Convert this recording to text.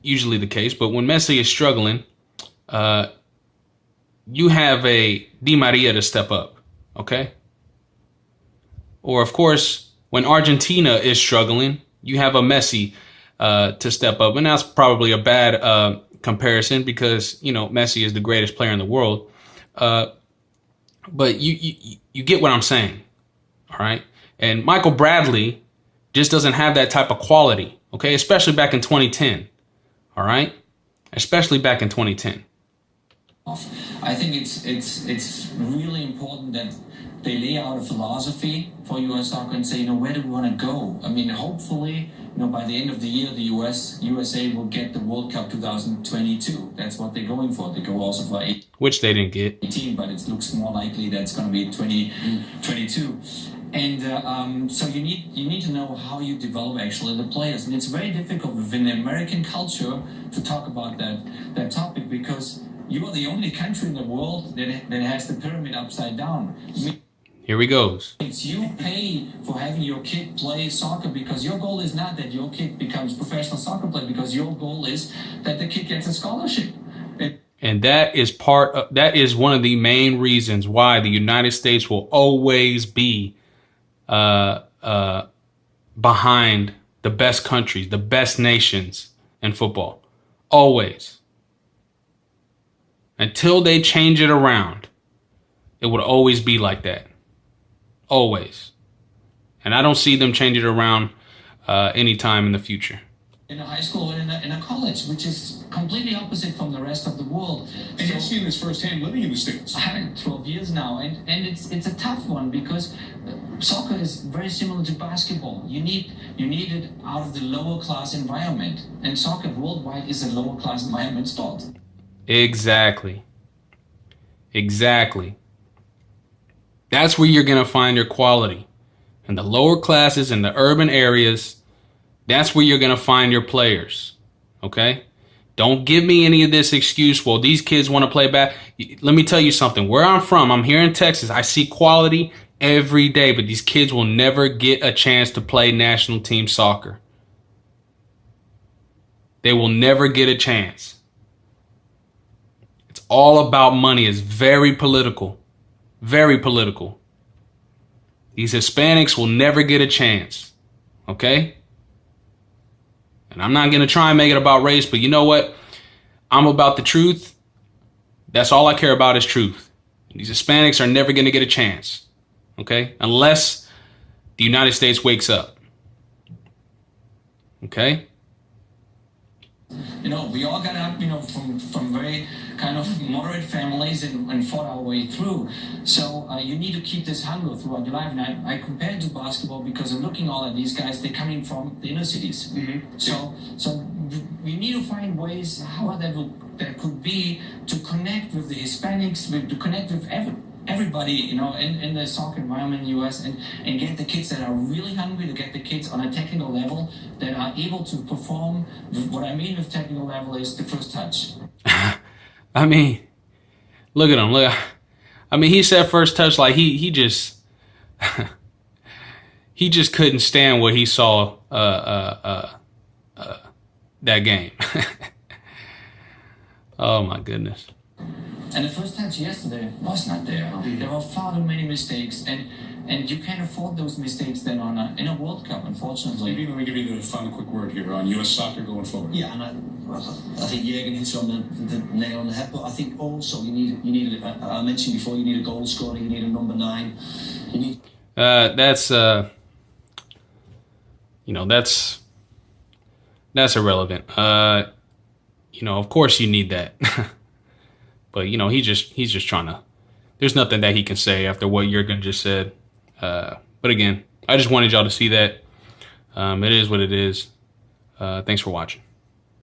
usually the case, but when Messi is struggling, you have a Di Maria to step up, okay? Or, of course, when Argentina is struggling, you have a Messi to step up. And that's probably a bad comparison because, you know, Messi is the greatest player in the world. But you get what I'm saying, all right? And Michael Bradley just doesn't have that type of quality, okay? Especially back in 2010, all right? Especially back in 2010. I think it's really important that they lay out a philosophy for U.S. soccer and say, you know, where do we want to go? I mean, hopefully, you know, by the end of the year, the USA will get the World Cup 2022. That's what they're going for. They go also for 18, which they didn't get. But it looks more likely that it's going to be 2022. And so you need to know how you develop actually the players. And it's very difficult within the American culture to talk about that topic because you are the only country in the world that has the pyramid upside down. Here he goes. You pay for having your kid play soccer because your goal is not that your kid becomes a professional soccer player, because your goal is that the kid gets a scholarship. And that is one of the main reasons why the United States will always be behind the best countries, the best nations in football. Always. Until they change it around, it would always be like that. Always. And I don't see them change it around anytime in the future. In a high school and in a college, which is completely opposite from the rest of the world. And you've seen this firsthand living in the States. I had 12 years now, and it's a tough one because soccer is very similar to basketball. You need it out of the lower class environment, and soccer worldwide is a lower class environment sport. Exactly. That's where you're going to find your quality. In the lower classes, in the urban areas, that's where you're going to find your players. Okay? Don't give me any of this excuse, well, these kids want to play back. Let me tell you something. Where I'm from, I'm here in Texas. I see quality every day, but these kids will never get a chance to play national team soccer. They will never get a chance. It's all about money. It's very political. Very political. These Hispanics will never get a chance. Okay? And I'm not going to try and make it about race, but you know what? I'm about the truth. That's all I care about is truth. These Hispanics are never going to get a chance. Okay? Unless the United States wakes up. Okay? You know, we all got up, you know, from very kind of moderate families and fought our way through. So you need to keep this hunger throughout your life. And I compare it to basketball because I'm looking all at these guys, they're coming from the inner cities. Mm-hmm. So we need to find ways how that could be to connect with the Hispanics, to connect with everybody, you know, in the soccer environment in the US and get the kids that are really hungry, to get the kids on a technical level that are able to perform. What I mean with technical level is the first touch. I mean, look at him. Look, I mean, he said first touch like he just he just couldn't stand what he saw that game. Oh my goodness. And the first touch yesterday was not there. There were far too many mistakes, and you can't afford those mistakes then in a World Cup, unfortunately. Maybe let me give you the final quick word here on U.S. soccer going forward. Yeah, and I think Jürgen hits on the nail on the head, but I think also you need I mentioned before, you need a goal scorer, you need a number 9. You need. That's irrelevant. You know, of course you need that. But, you know, he's just trying to, there's nothing that he can say after what Jürgen just said. But again, I just wanted y'all to see that. It is what it is. Thanks for watching.